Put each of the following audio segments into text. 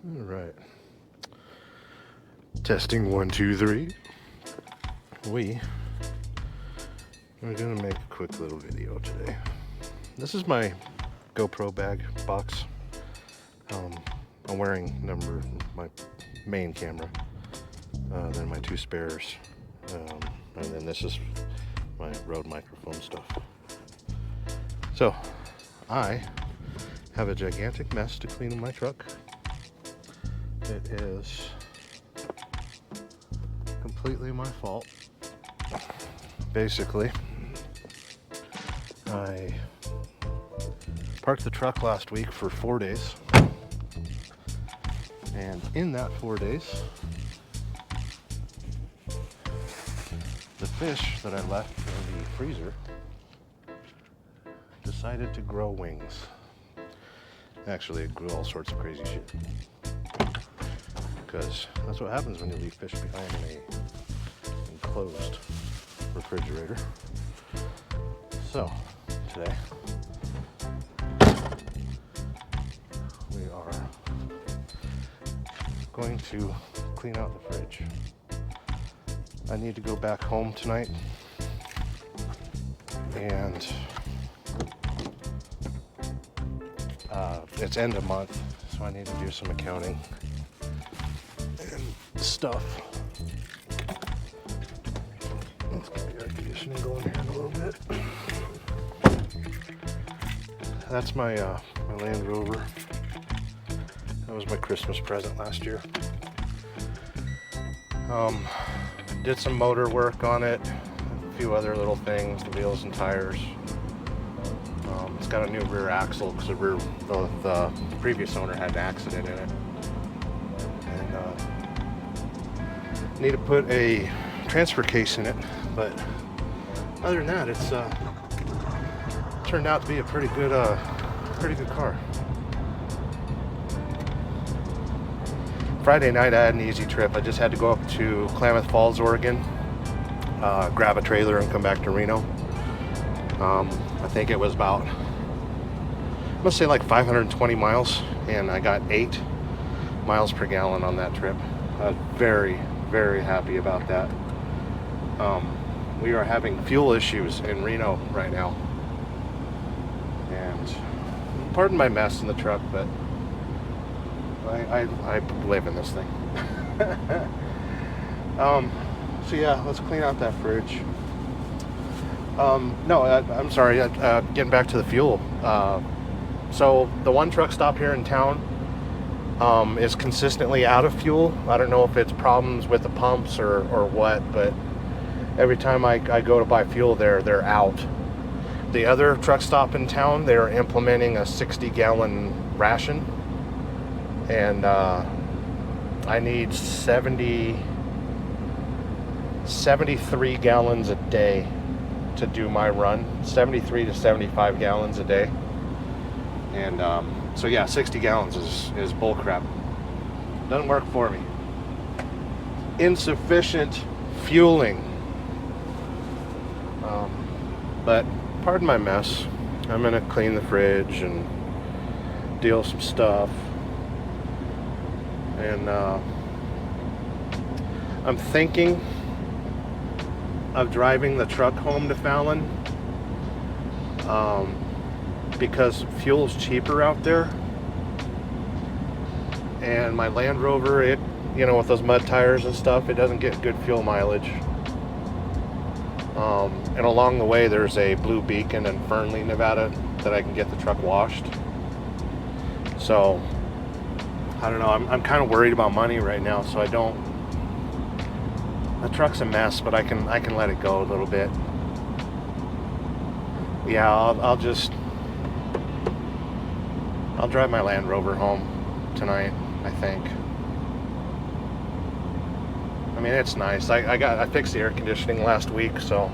All right. Testing 1, 2, 3. We are gonna make a quick little video today. This is my GoPro bag box. I'm wearing my main camera, then my two spares, and then this is my Rode microphone stuff. So I have a gigantic mess to clean in my truck. It is completely my fault. Basically, I parked the truck last week for 4 days, and in that 4 days, the fish that I left in the freezer decided to grow wings. Actually, it grew all sorts of crazy shit. Because that's what happens when you leave fish behind in a enclosed refrigerator. So, today, we are going to clean out the fridge. I need to go back home tonight, and it's end of month, so I need to do some accounting and stuff. Let's get the air conditioning going here in a little bit. That's my Land Rover. That was my Christmas present last year. Did some motor work on it, a few other little things, the wheels and tires. It's got a new rear axle because the previous owner had an accident in it. And need to put a transfer case in it, but other than that, it's turned out to be a pretty good car. Friday night I had an easy trip. I just had to go up to Klamath Falls, Oregon, grab a trailer and come back to Reno. I think it was about, I'm gonna say like 520 miles, and I got 8 miles per gallon on that trip. I was very, very happy about that. We are having fuel issues in Reno right now, and pardon my mess in the truck, but I live in this thing. So yeah, let's clean out that fridge. I'm sorry, getting back to the fuel. So the one truck stop here in town is consistently out of fuel. I don't know if it's problems with the pumps or what, but every time I go to buy fuel there, they're out. The other truck stop in town, they're implementing a 60-gallon ration, and I need 73 gallons a day to do my run. 73 to 75 gallons a day. And so yeah, 60 gallons is bullcrap. Doesn't work for me. Insufficient fueling. But pardon my mess. I'm gonna clean the fridge and deal with some stuff. And I'm thinking of driving the truck home to Fallon, because fuel's cheaper out there, and my Land Rover, it, with those mud tires and stuff, it doesn't get good fuel mileage. And along the way there's a Blue Beacon in Fernley, Nevada, that I can get the truck washed. So I don't know, I'm kind of worried about money right now, so the truck's a mess, but I can let it go a little bit. Yeah, I'll drive my Land Rover home tonight, I think. I mean, it's nice. I fixed the air conditioning last week, so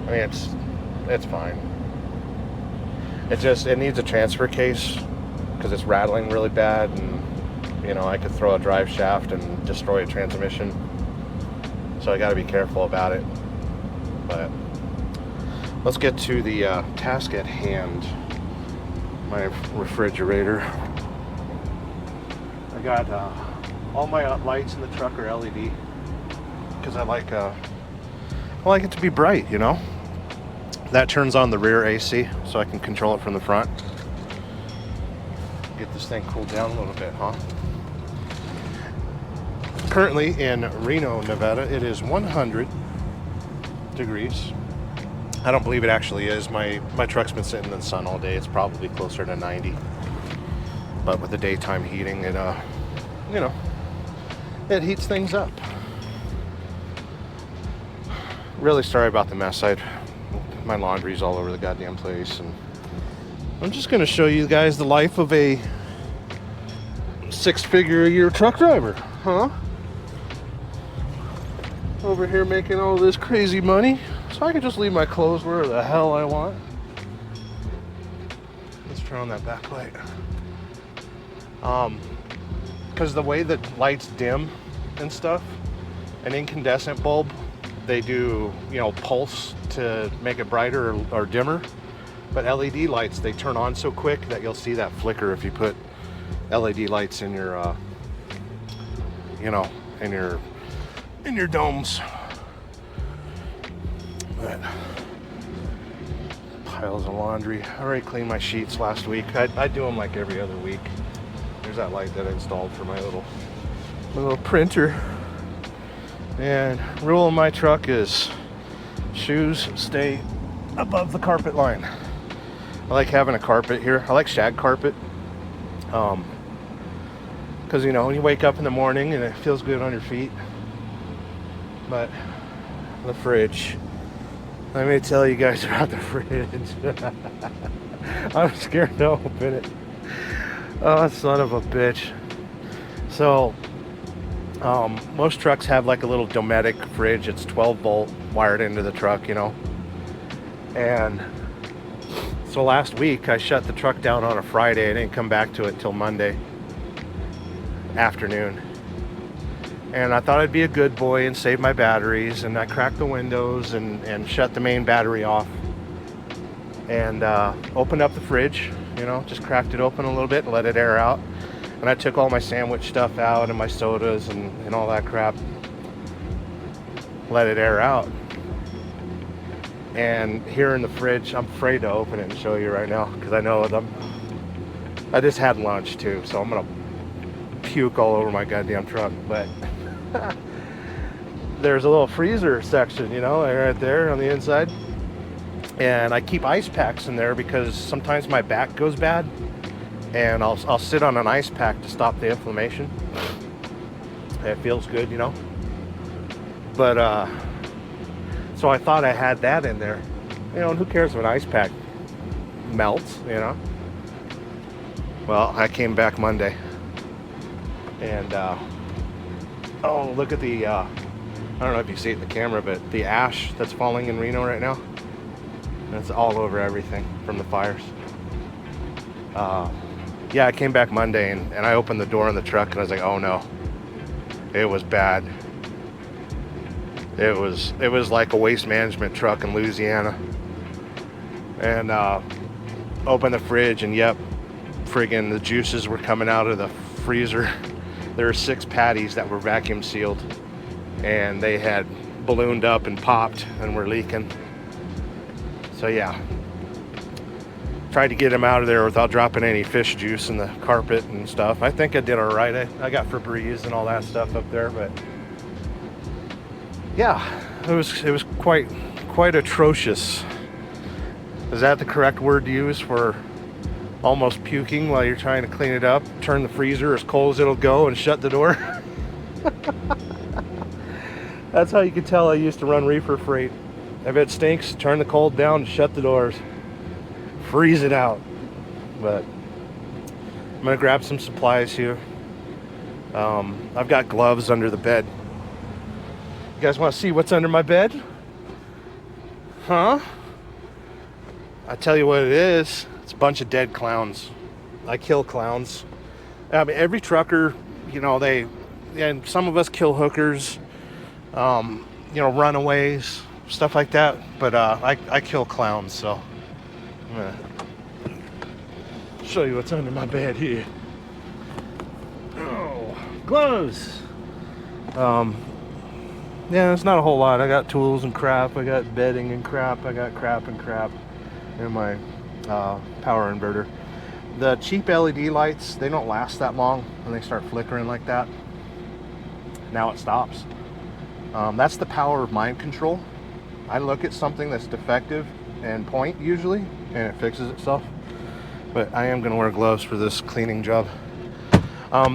I mean it's fine. It needs a transfer case because it's rattling really bad, and I could throw a drive shaft and destroy a transmission. So I got to be careful about it. But let's get to the task at hand. My refrigerator. I got all my lights in the truck are LED because I like it to be bright, you know. That turns on the rear AC so I can control it from the front. Get this thing cooled down a little bit, huh? Currently in Reno, Nevada, it is 100 degrees. I don't believe it actually is. My truck's been sitting in the sun all day. It's probably closer to 90. But with the daytime heating, it you know, it heats things up. Really sorry about the mess. My laundry's all over the goddamn place, and I'm just gonna show you guys the life of a 6-figure-a-year truck driver, huh? Over here making all this crazy money, so I can just leave my clothes where the hell I want. Let's turn on that backlight. Because the way that lights dim and stuff, an incandescent bulb, they do, you know, pulse to make it brighter or dimmer. But LED lights, they turn on so quick that you'll see that flicker if you put LED lights in your, you know, in your domes. But piles of laundry. I already cleaned my sheets last week. I do them like every other week. There's that light that I installed for my little printer. And rule in my truck is shoes stay above the carpet line. I like having a carpet here. I like shag carpet. Because, you know, when you wake up in the morning and it feels good on your feet. But the fridge. Let me tell you guys about the fridge. I'm scared to open it. Oh, son of a bitch. So, most trucks have like a little Dometic fridge. It's 12 volt wired into the truck, you know. And so last week I shut the truck down on a Friday. I didn't come back to it until Monday afternoon. And I thought I'd be a good boy and save my batteries. And I cracked the windows and shut the main battery off. And opened up the fridge, you know, just cracked it open a little bit and let it air out. And I took all my sandwich stuff out and my sodas and all that crap. Let it air out. And here in the fridge, I'm afraid to open it and show you right now because I know I just had lunch too, so I'm gonna puke all over my goddamn truck. But there's a little freezer section, you know, right there on the inside. And I keep ice packs in there because sometimes my back goes bad. And I'll sit on an ice pack to stop the inflammation. It feels good, you know. But so I thought I had that in there, you know. And who cares if an ice pack melts, you know? Well, I came back Monday, and oh, look at the I don't know if you see it in the camera, but the ash that's falling in Reno right now. It's all over everything from the fires. Yeah, I came back Monday and I opened the door in the truck and I was like, oh no, it was bad. It was like a waste management truck in Louisiana. And opened the fridge and yep, friggin' the juices were coming out of the freezer. There were 6 patties that were vacuum sealed and they had ballooned up and popped and were leaking. So yeah. Tried to get him out of there without dropping any fish juice in the carpet and stuff. I think I did all right. I got Febreze and all that stuff up there, but yeah, it was quite atrocious. Is that the correct word to use for almost puking while you're trying to clean it up? Turn the freezer as cold as it'll go and shut the door. That's how you can tell I used to run reefer freight. If it stinks, turn the cold down and shut the doors. Freeze it out. But I'm gonna grab some supplies here. I've got gloves under the bed. You guys want to see what's under my bed? Huh? I tell you what it is. It's a bunch of dead clowns. I kill clowns. I mean, every trucker, you know, and some of us kill hookers, you know, runaways, stuff like that. But I kill clowns, so I'm gonna show you what's under my bed here. Oh. Gloves. Yeah, it's not a whole lot. I got tools and crap. I got bedding and crap. I got crap and crap in my power inverter. The cheap LED lights, they don't last that long when they start flickering like that. Now it stops. That's the power of mind control. I look at something that's defective and point usually, and it fixes itself. But I am going to wear gloves for this cleaning job.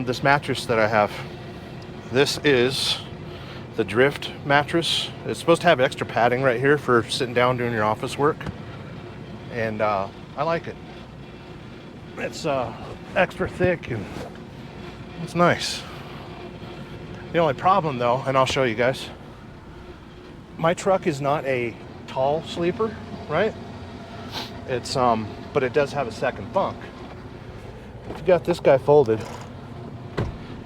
This mattress that I have, this is the Drift mattress. It's supposed to have extra padding right here for sitting down doing your office work, and I like it. It's extra thick and it's nice. The only problem though, and I'll show you guys, my truck is not a tall sleeper, right? It's but it does have a second bunk. If you got this guy folded,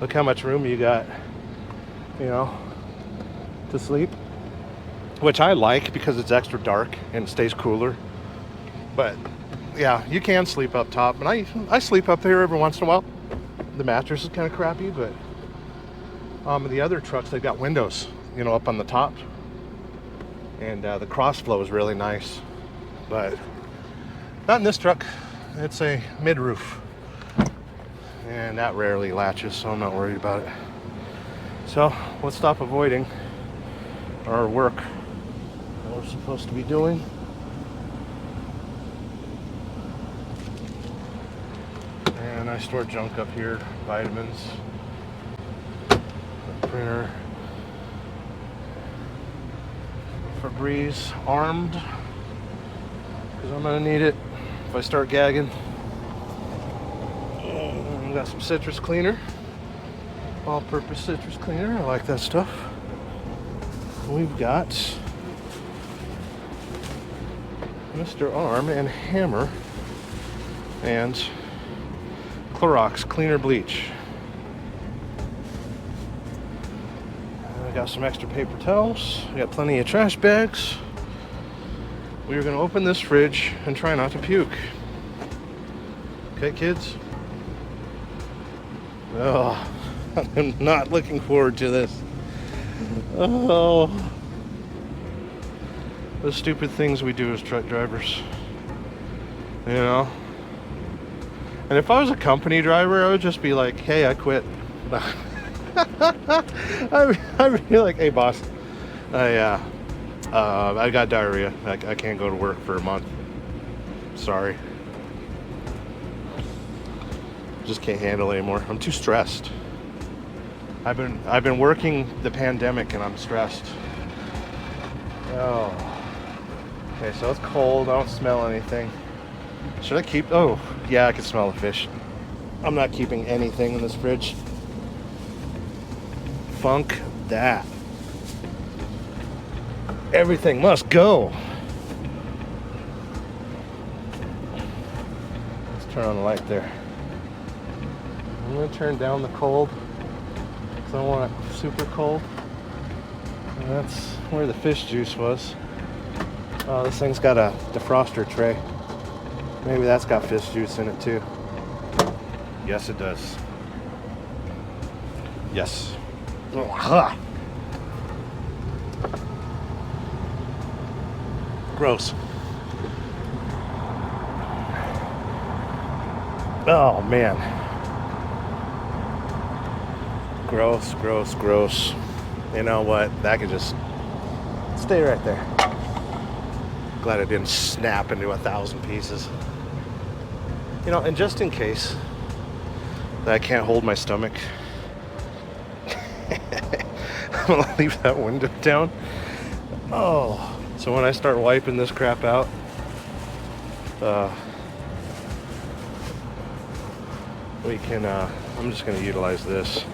look how much room you got, you know, to sleep, which I like because it's extra dark and it stays cooler. But yeah, you can sleep up top, and I sleep up there every once in a while. The mattress is kind of crappy, but the other trucks, they've got windows, you know, up on the top, and the cross flow is really nice. But not in this truck. It's a mid-roof, and that rarely latches, so I'm not worried about it. So let's stop avoiding our work that we're supposed to be doing. And I store junk up here, vitamins, a printer, Febreze armed, because I'm gonna need it if I start gagging. And got some citrus cleaner, all-purpose citrus cleaner. I like that stuff. We've got Mr. Arm and Hammer and Clorox cleaner bleach. I got some extra paper towels. I got plenty of trash bags. We are going to open this fridge and try not to puke. Okay, kids? Oh, I'm not looking forward to this. Oh, the stupid things we do as truck drivers, you know. And if I was a company driver, I would just be like, hey, I quit. I'd be like, hey boss, I got diarrhea. I can't go to work for a month. Sorry. Just can't handle it anymore. I'm too stressed. I've been working the pandemic and I'm stressed. Oh. Okay, so it's cold. I don't smell anything. Should I keep? Oh, yeah, I can smell the fish. I'm not keeping anything in this fridge. Funk that. Everything must go. Let's turn on the light there. I'm gonna turn down the cold because I don't want it super cold. And that's where the fish juice was. Oh, this thing's got a defroster tray. Maybe that's got fish juice in it too. Yes, it does. Yes. Ugh. Gross. Oh man. Gross, gross, gross. You know what? That could just stay right there. Glad it didn't snap into 1,000 pieces. You know, and just in case that I can't hold my stomach, I'm gonna leave that window down. Oh, so when I start wiping this crap out, we can, I'm just gonna utilize this.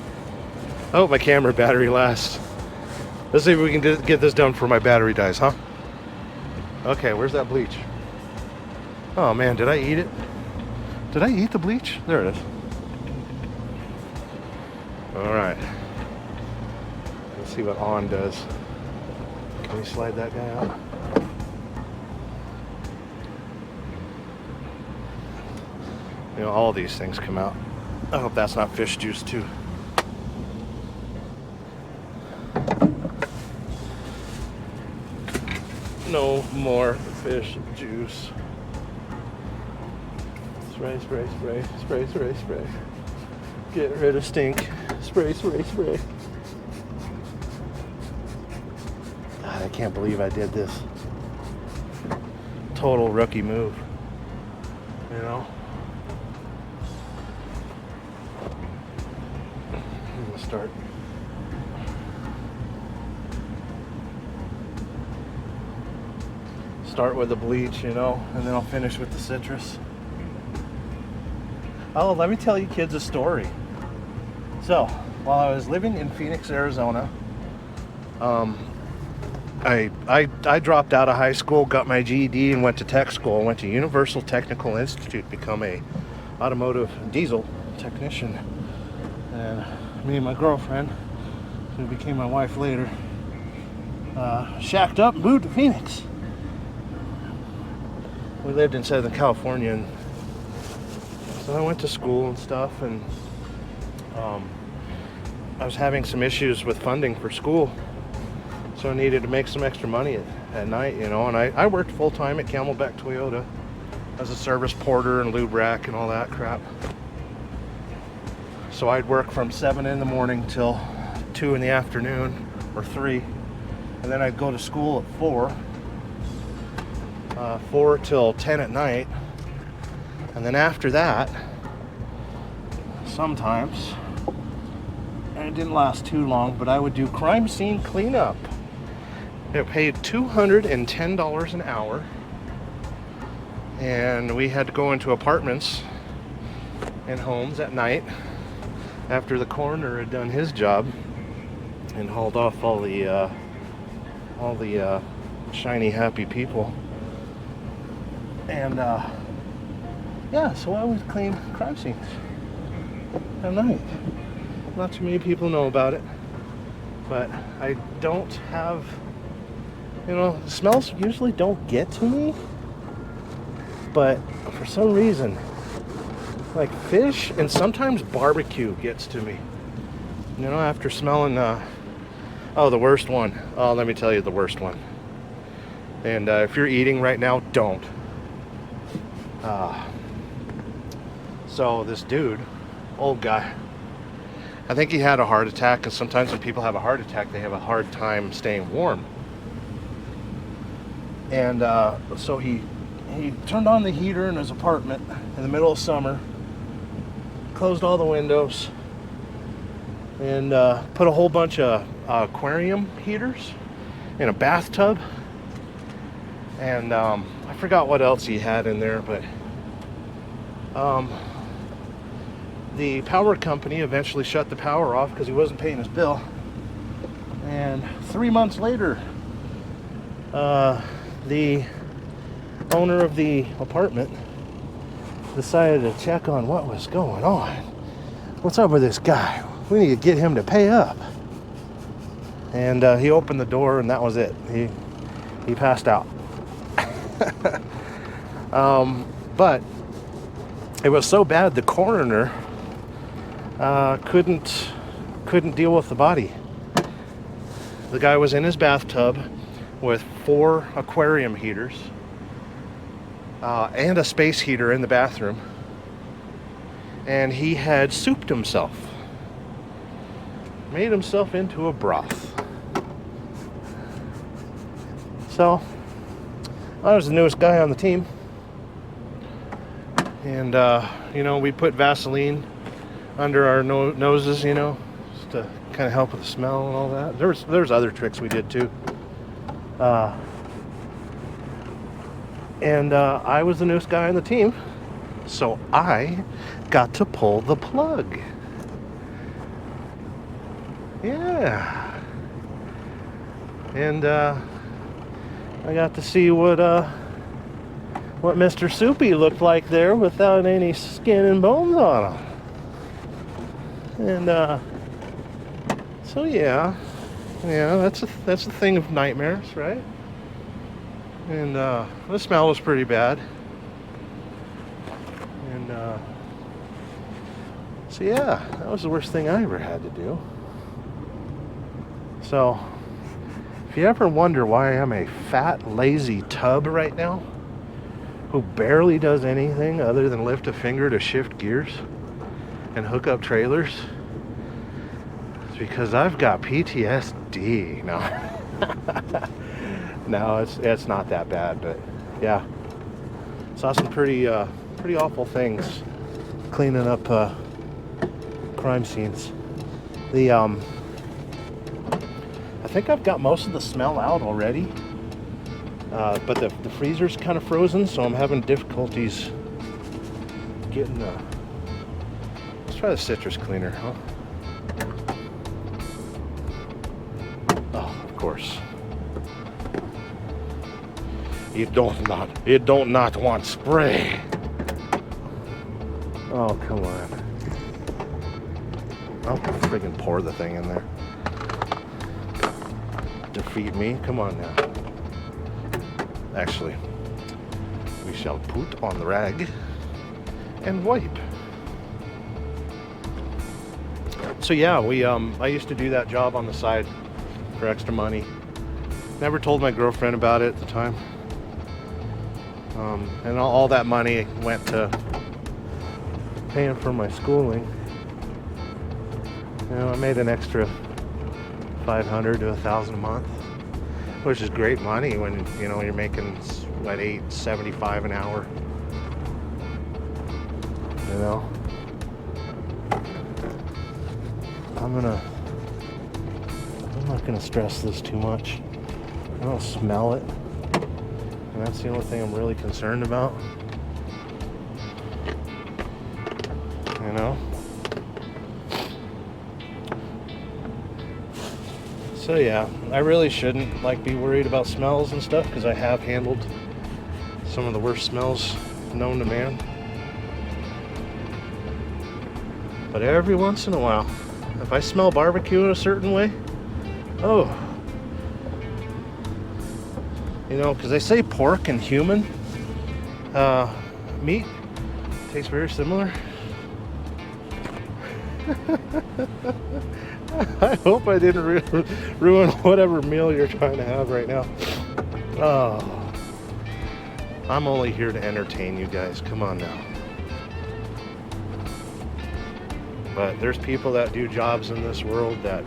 I hope my camera battery lasts. Let's see if we can get this done before my battery dies, huh? Okay, where's that bleach? Oh man, did I eat it? Did I eat the bleach? There it is. All right. Let's see what on does. Can we slide that guy out? You know, all these things come out. I hope that's not fish juice too. No more fish juice. Spray, spray, spray, spray, spray, spray. Get rid of stink. Spray, spray, spray. God, I can't believe I did this. Total rookie move. You know? I'm gonna start with the bleach, you know, and then I'll finish with the citrus. Oh, let me tell you kids a story. So, while I was living in Phoenix, Arizona, I dropped out of high school, got my GED, and went to tech school. Went to Universal Technical Institute, become a automotive diesel technician. And me and my girlfriend, who became my wife later, shacked up and moved to Phoenix. We lived in Southern California, and so I went to school and stuff, and I was having some issues with funding for school, so I needed to make some extra money at night, you know, and I worked full-time at Camelback Toyota as a service porter and lube rack and all that crap. So I'd work from 7 in the morning till 2 in the afternoon, or 3, and then I'd go to school at 4 till 10 at night, and then after that, sometimes, and it didn't last too long, but I would do crime scene cleanup. It paid $210 an hour, and we had to go into apartments and homes at night after the coroner had done his job and hauled off all the shiny, happy people. And yeah, so I would clean crime scenes at night. Not too many people know about it, but I don't have, you know, smells usually don't get to me, but for some reason, like fish and sometimes barbecue gets to me. You know, after smelling, oh, the worst one. Oh, let me tell you the worst one. And if you're eating right now, don't. So this dude, old guy, I think he had a heart attack, and sometimes when people have a heart attack, they have a hard time staying warm. And so he turned on the heater in his apartment in the middle of summer, closed all the windows, and put a whole bunch of aquarium heaters in a bathtub. And I forgot what else he had in there, but the power company eventually shut the power off because he wasn't paying his bill. And 3 months later, the owner of the apartment decided to check on what was going on. What's up with this guy? We need to get him to pay up. And he opened the door, and that was it. He passed out. But it was so bad, the coroner couldn't deal with the body. The guy was in his bathtub with 4 aquarium heaters and a space heater in the bathroom, and he had souped himself, made himself into a broth. So I was the newest guy on the team, and you know, we put Vaseline under our noses, you know, just to kind of help with the smell and all that. There's other tricks we did too. And I was the newest guy on the team, so I got to pull the plug. Yeah. And I got to see what Mr. Soupy looked like there without any skin and bones on him. And so yeah, that's the thing of nightmares, right? And the smell was pretty bad. And so yeah, that was the worst thing I ever had to do. So If you ever wonder why I'm a fat, lazy tub right now, who barely does anything other than lift a finger to shift gears and hook up trailers, it's because I've got PTSD. No, no, it's not that bad, but yeah, saw some pretty awful things cleaning up crime scenes. I think I've got most of the smell out already, but the freezer's kind of frozen, so I'm having difficulties getting the... Let's try the citrus cleaner, huh? Oh, of course. It don't not want spray. Oh, come on. I'll friggin' pour the thing in there. Defeat me? Come on now. Actually, we shall put on the rag and wipe. So yeah, I used to do that job on the side for extra money. Never told my girlfriend about it at the time. And all that money went to paying for my schooling. You know, I made an extra $500 to $1,000 a month, which is great money when, you know, you're making what, $8.75 an hour. You know, I'm not gonna stress this too much. I don't smell it, and that's the only thing I'm really concerned about. You know. So yeah, I really shouldn't be worried about smells and stuff, because I have handled some of the worst smells known to man. But every once in a while, if I smell barbecue in a certain way, oh, you know, because they say pork and human meat tastes very similar. I hope I didn't ruin whatever meal you're trying to have right now. Oh, I'm only here to entertain you guys. Come on now. But there's people that do jobs in this world that,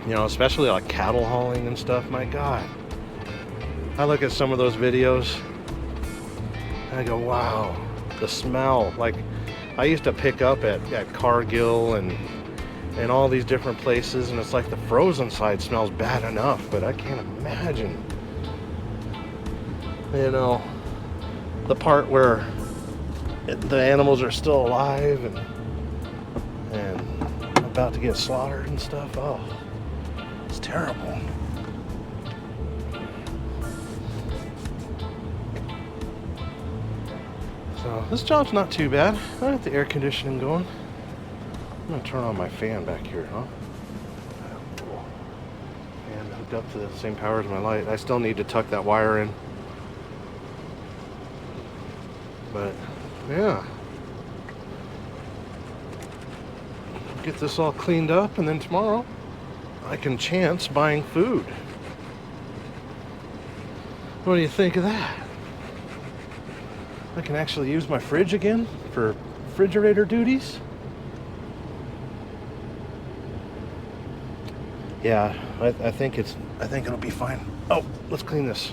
you know, especially like cattle hauling and stuff. My God, I look at some of those videos and I go, wow, the smell. Like, I used to pick up at Cargill and all these different places, and it's like the frozen side smells bad enough, but I can't imagine, you know, the part where the animals are still alive and about to get slaughtered and stuff. Oh, it's terrible. So this job's not too bad. I got the air conditioning going. I'm gonna turn on my fan back here, huh? And hooked up to the same power as my light. I still need to tuck that wire in. But yeah, get this all cleaned up, and then tomorrow I can chance buying food. What do you think of that? I can actually use my fridge again for refrigerator duties. Yeah, I think it'll be fine. Oh, let's clean this,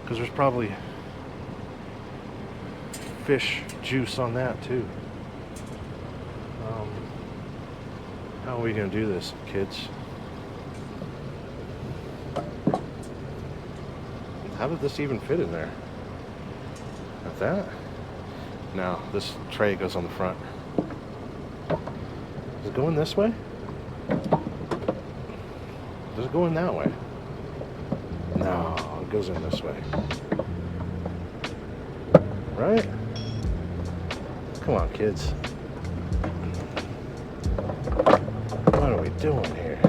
because there's probably fish juice on that too. How are we gonna do this, kids? How did this even fit in there? Like that? No, this tray goes on the front. Is it going this way? Does it go in that way? No, it goes in this way. Right? Come on, kids. What are we doing here?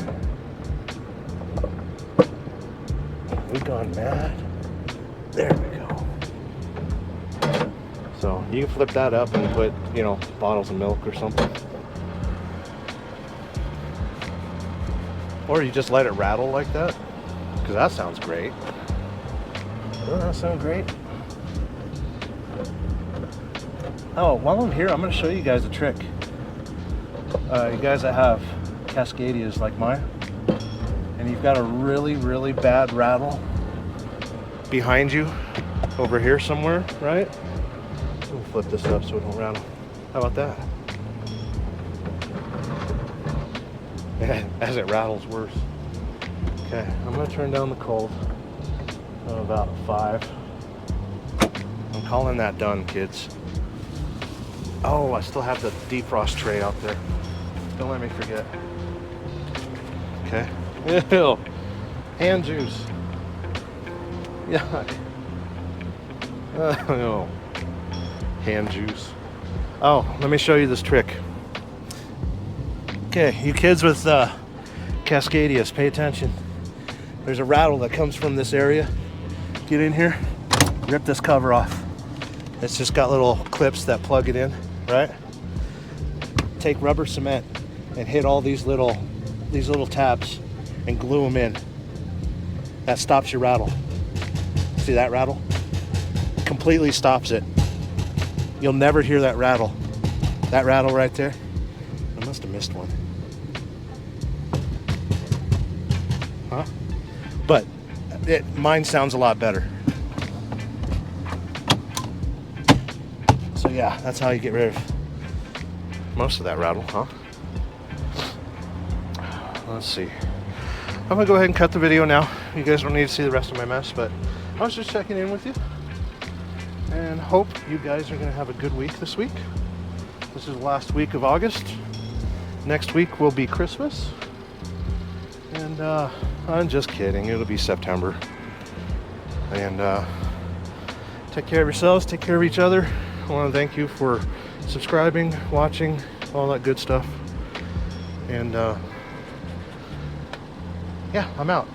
We gone mad? There we go. So you can flip that up and put, you know, bottles of milk or something. Or you just let it rattle like that, because that sounds great. Doesn't that sound great? Oh, while I'm here, I'm going to show you guys a trick. You guys that have Cascadias like mine, and you've got a really, really bad rattle behind you over here somewhere, right? We'll flip this up so it don't rattle. How about that? As it rattles worse. Okay, I'm gonna turn down the cold to about 5. I'm calling that done, kids. Oh, I still have the defrost tray out there. Don't let me forget. Okay. Ew. Hand juice. Yuck. Oh. Hand juice. Oh, let me show you this trick. Okay, you kids with Cascadias, pay attention. There's a rattle that comes from this area. Get in here, rip this cover off. It's just got little clips that plug it in, right? Take rubber cement and hit all these little tabs and glue them in. That stops your rattle. See that rattle? Completely stops it. You'll never hear that rattle. That rattle right there. I must have missed one. Huh? But mine sounds a lot better. So yeah, that's how you get rid of most of that rattle, huh? Let's see. I'm gonna go ahead and cut the video now. You guys don't need to see the rest of my mess, but I was just checking in with you and hope you guys are gonna have a good week this week. This is the last week of August. Next week will be Christmas. And I'm just kidding, it'll be September. And take care of yourselves, take care of each other. I want to thank you for subscribing, watching, all that good stuff. And yeah, I'm out.